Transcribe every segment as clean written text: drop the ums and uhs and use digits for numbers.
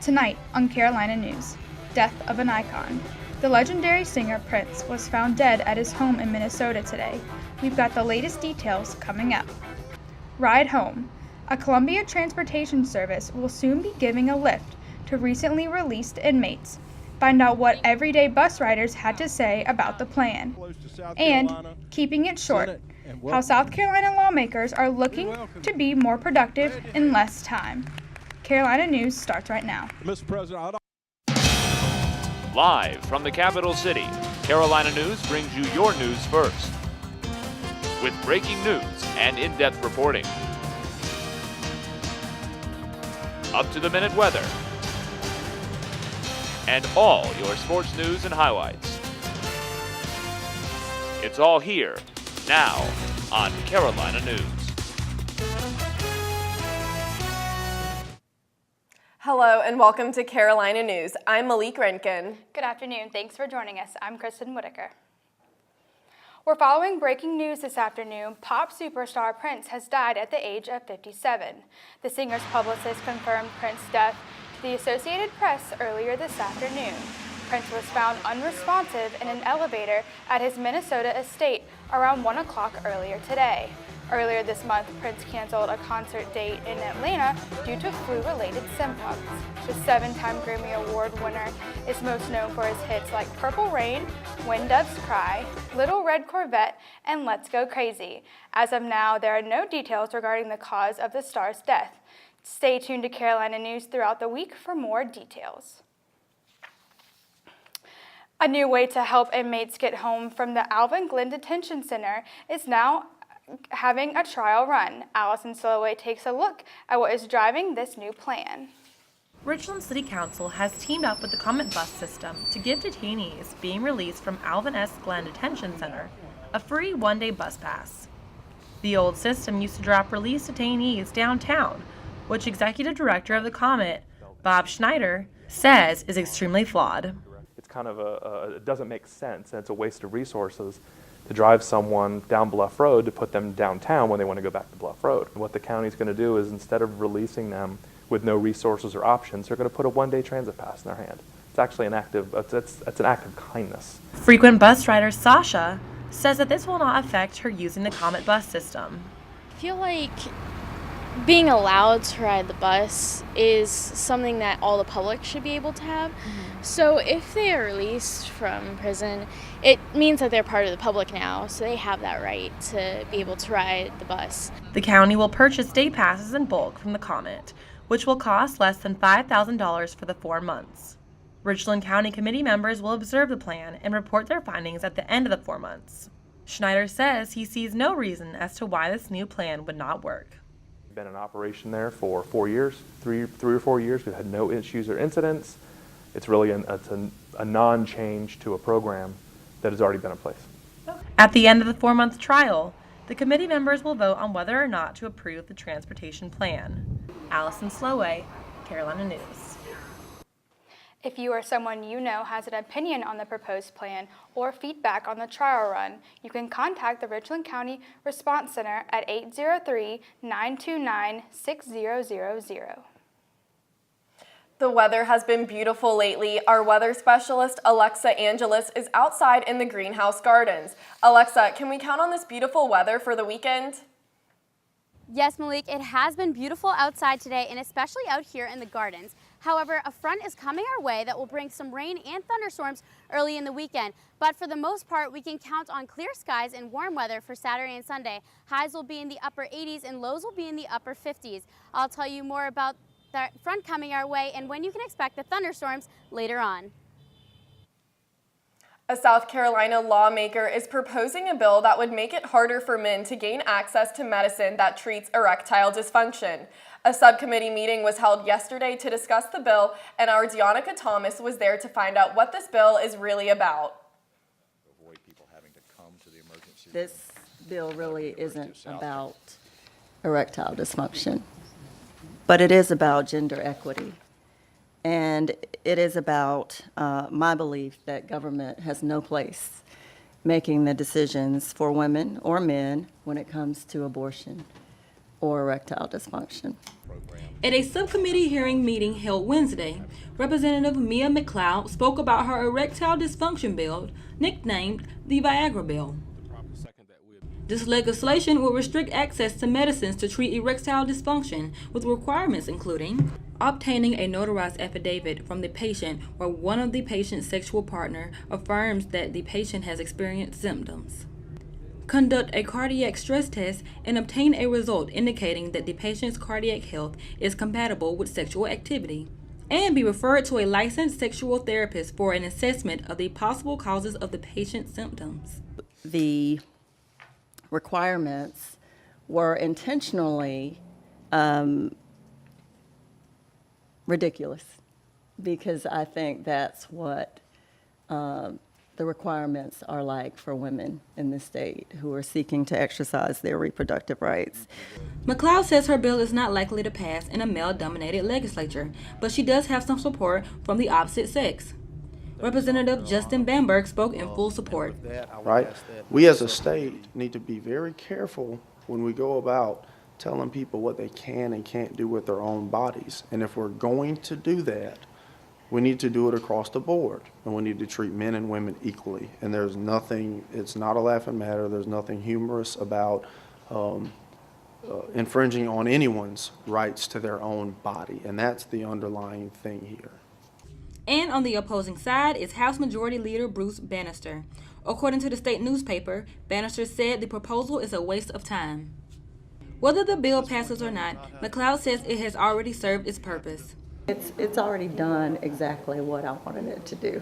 Tonight on Carolina News, death of an icon. The legendary singer Prince was found dead at his home in Minnesota today. We've got the latest details coming up. Ride Home. A Columbia Transportation Service will soon be giving a lift to recently released inmates. Find out what everyday bus riders had to say about the plan. And keeping it short, how South Carolina lawmakers are looking to be more productive in less time. Carolina News starts right now. Mr. President, Live from the capital city, Carolina News brings you your news first. With breaking news and in-depth reporting. Up-to-the-minute weather. And all your sports news and highlights. It's all here, now, on Carolina News. Hello and welcome to Carolina News. I'm Malik Renkin. Good afternoon. Thanks for joining us. I'm Kristen Whitaker. We're following breaking news this afternoon. Pop superstar Prince has died at the age of 57. The singer's publicist confirmed Prince's death to the Associated Press earlier this afternoon. Prince was found unresponsive in an elevator at his Minnesota estate around 1 o'clock earlier today. Earlier this month, Prince canceled a concert date in Atlanta due to flu-related symptoms. The 7-time Grammy Award winner is most known for his hits like Purple Rain, When Doves Cry, Little Red Corvette, and Let's Go Crazy. As of now, there are no details regarding the cause of the star's death. Stay tuned to Carolina News throughout the week for more details. A new way to help inmates get home from the Alvin Glenn Detention Center is now having a trial run. Allison Sloway takes a look at what is driving this new plan. Richland City Council has teamed up with the Comet Bus System to give detainees being released from Alvin S. Glenn Detention Center a free one-day bus pass. The old system used to drop released detainees downtown, which Executive Director of the Comet, Bob Schneider, says is extremely flawed. It's kind of it doesn't make sense, and it's a waste of resources to drive someone down Bluff Road to put them downtown when they want to go back to Bluff Road. And what the county's going to do is, instead of releasing them with no resources or options, they're going to put a one-day transit pass in their hand. It's actually an act of kindness. Frequent bus rider Sasha says that this will not affect her using the Comet Bus System. I feel like being allowed to ride the bus is something that all the public should be able to have. So if they are released from prison, it means that they're part of the public now, so they have that right to be able to ride the bus. The county will purchase day passes in bulk from the Comet, which will cost less than $5,000 for the 4 months. Richland County Committee members will observe the plan and report their findings at the end of the 4 months. Schneider says he sees no reason as to why this new plan would not work. Been in operation there for 4 years, three or 4 years. We've had no issues or incidents. It's really a non-change to a program that has already been in place. At the end of the 4-month trial, the committee members will vote on whether or not to approve the transportation plan. Allison Sloway, Carolina News. If you or someone you know has an opinion on the proposed plan or feedback on the trial run, you can contact the Richland County Response Center at 803-929-6000. The weather has been beautiful lately. Our weather specialist, Alexa Angelis, is outside in the greenhouse gardens. Alexa, can we count on this beautiful weather for the weekend? Yes, Malik, it has been beautiful outside today and especially out here in the gardens. However, a front is coming our way that will bring some rain and thunderstorms early in the weekend. But for the most part, we can count on clear skies and warm weather for Saturday and Sunday. Highs will be in the upper 80s and lows will be in the upper 50s. I'll tell you more about that front coming our way and when you can expect the thunderstorms later on. A South Carolina lawmaker is proposing a bill that would make it harder for men to gain access to medicine that treats erectile dysfunction. A subcommittee meeting was held yesterday to discuss the bill, and our Deonica Thomas was there to find out what this bill is really about. Avoid people having to come to the emergency room. This bill really isn't about erectile dysfunction, but it is about gender equity. And it is about my belief that government has no place making the decisions for women or men when it comes to abortion. or erectile dysfunction. At a subcommittee hearing meeting held Wednesday, Representative Mia McLeod spoke about her erectile dysfunction bill, nicknamed the Viagra bill. This legislation will restrict access to medicines to treat erectile dysfunction, with requirements including obtaining a notarized affidavit from the patient where one of the patient's sexual partner affirms that the patient has experienced symptoms, conduct a cardiac stress test and obtain a result indicating that the patient's cardiac health is compatible with sexual activity, and be referred to a licensed sexual therapist for an assessment of the possible causes of the patient's symptoms. The requirements were intentionally ridiculous, because I think that's what the requirements are like for women in the state who are seeking to exercise their reproductive rights. McLeod says her bill is not likely to pass in a male-dominated legislature, but she does have some support from the opposite sex. Representative Justin Bamberg spoke in full support. Right? We as a state need to be very careful when we go about telling people what they can and can't do with their own bodies. And if we're going to do that, we need to do it across the board, and we need to treat men and women equally. And there's nothing, it's not a laughing matter, there's nothing humorous about infringing on anyone's rights to their own body, and that's the underlying thing here. And on the opposing side is House Majority Leader Bruce Bannister. According to the state newspaper, Bannister said the proposal is a waste of time. Whether the bill passes or not, McLeod says it has already served its purpose. It's already done exactly what I wanted it to do,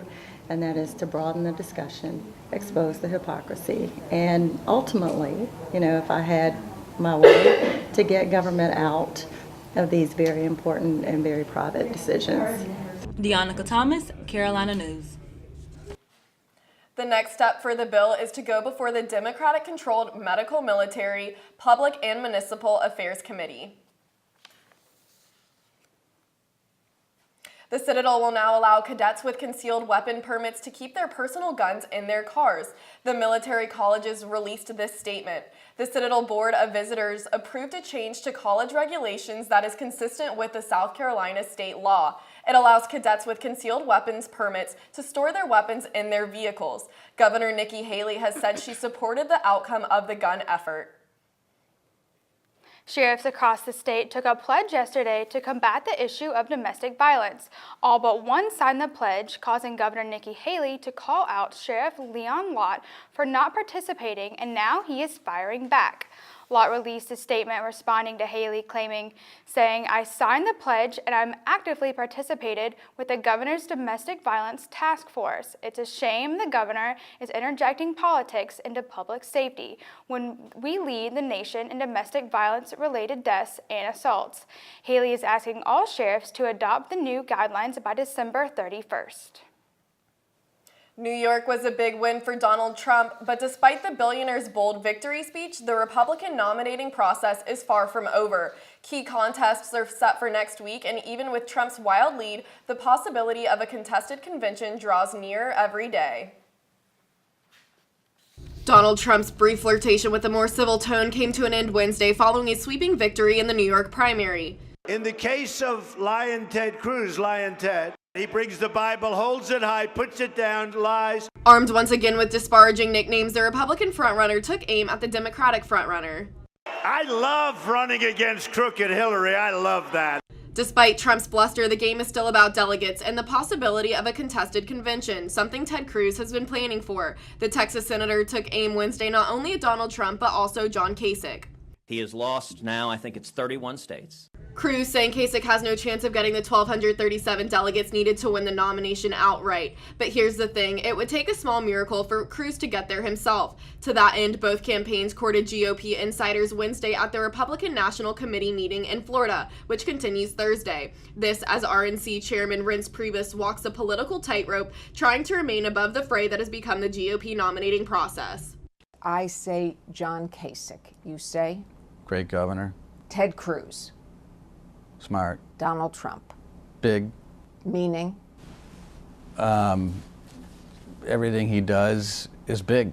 and that is to broaden the discussion, expose the hypocrisy, and ultimately, if I had my way, to get government out of these very important and very private decisions. Deanna Thomas, Carolina News. The next step for the bill is to go before the Democratic-controlled Medical, Military, Public, and Municipal Affairs Committee. The Citadel will now allow cadets with concealed weapon permits to keep their personal guns in their cars. The military colleges released this statement. The Citadel Board of Visitors approved a change to college regulations that is consistent with the South Carolina state law. It allows cadets with concealed weapons permits to store their weapons in their vehicles. Governor Nikki Haley has said she supported the outcome of the gun effort. Sheriffs across the state took a pledge yesterday to combat the issue of domestic violence. All but one signed the pledge, causing Governor Nikki Haley to call out Sheriff Leon Lott for not participating, and now he is firing back. Lott released a statement responding to Haley, saying, "I signed the pledge and I'm actively participated with the governor's domestic violence task force. It's a shame the governor is interjecting politics into public safety when we lead the nation in domestic violence-related deaths and assaults." Haley is asking all sheriffs to adopt the new guidelines by December 31st. New York was a big win for Donald Trump, but despite the billionaire's bold victory speech, the Republican nominating process is far from over. Key contests are set for next week, and even with Trump's wild lead, the possibility of a contested convention draws nearer every day. Donald Trump's brief flirtation with a more civil tone came to an end Wednesday following a sweeping victory in the New York primary. In the case of Lion Ted Cruz, Lion Ted, he brings the Bible, holds it high, puts it down, lies. Armed once again with disparaging nicknames, the Republican frontrunner took aim at the Democratic frontrunner. I love running against crooked Hillary. I love that. Despite Trump's bluster, the game is still about delegates and the possibility of a contested convention, something Ted Cruz has been planning for. The Texas senator took aim Wednesday not only at Donald Trump, but also John Kasich. He has lost now, I think it's 31 states. Cruz saying Kasich has no chance of getting the 1,237 delegates needed to win the nomination outright. But here's the thing, it would take a small miracle for Cruz to get there himself. To that end, both campaigns courted GOP insiders Wednesday at the Republican National Committee meeting in Florida, which continues Thursday. This as RNC Chairman Reince Priebus walks a political tightrope, trying to remain above the fray that has become the GOP nominating process. I say John Kasich. You say? Great governor. Ted Cruz. Smart. Donald Trump. Big. Meaning? Everything he does is big.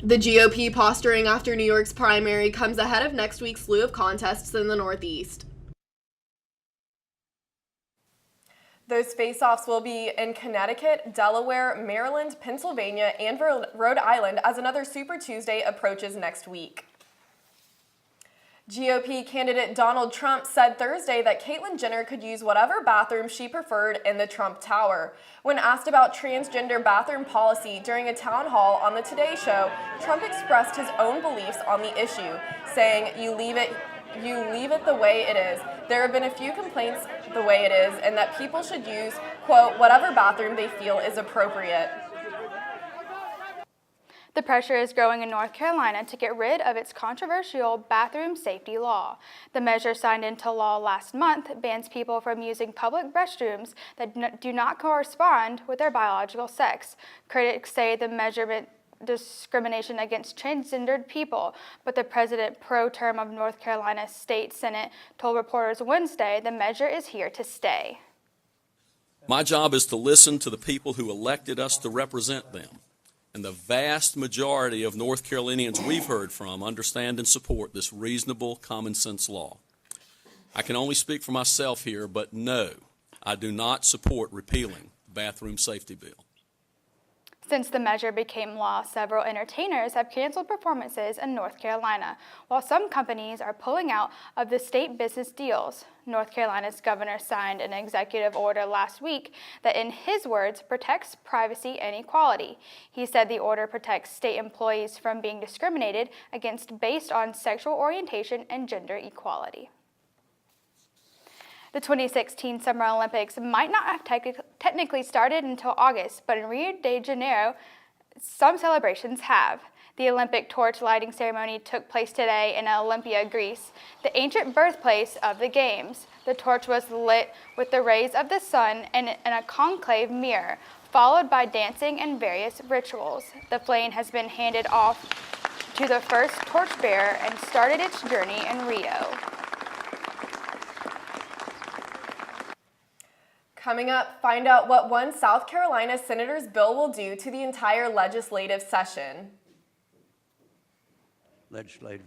The GOP posturing after New York's primary comes ahead of next week's slew of contests in the Northeast. Those face-offs will be in Connecticut, Delaware, Maryland, Pennsylvania, and Rhode Island as another Super Tuesday approaches next week. GOP candidate Donald Trump said Thursday that Caitlyn Jenner could use whatever bathroom she preferred in the Trump Tower. When asked about transgender bathroom policy during a town hall on the Today Show, Trump expressed his own beliefs on the issue, saying, you leave it the way it is. There have been a few complaints the way it is, and that people should use, quote, whatever bathroom they feel is appropriate. The pressure is growing in North Carolina to get rid of its controversial bathroom safety law. The measure signed into law last month bans people from using public restrooms that do not correspond with their biological sex. Critics say the measure discrimination against transgendered people, but the president pro term of North Carolina State Senate told reporters Wednesday the measure is here to stay. My job is to listen to the people who elected us to represent them. And the vast majority of North Carolinians we've heard from understand and support this reasonable, common sense law. I can only speak for myself here, but no, I do not support repealing the bathroom safety bill. Since the measure became law, several entertainers have canceled performances in North Carolina, while some companies are pulling out of the state business deals. North Carolina's governor signed an executive order last week that, in his words, protects privacy and equality. He said the order protects state employees from being discriminated against based on sexual orientation and gender equality. The 2016 Summer Olympics might not have technically started until August, but in Rio de Janeiro, some celebrations have. The Olympic torch lighting ceremony took place today in Olympia, Greece, the ancient birthplace of the Games. The torch was lit with the rays of the sun and in a concave mirror, followed by dancing and various rituals. The flame has been handed off to the first torchbearer and started its journey in Rio. Coming up, find out what one South Carolina senator's bill will do to the entire legislative session. Legislative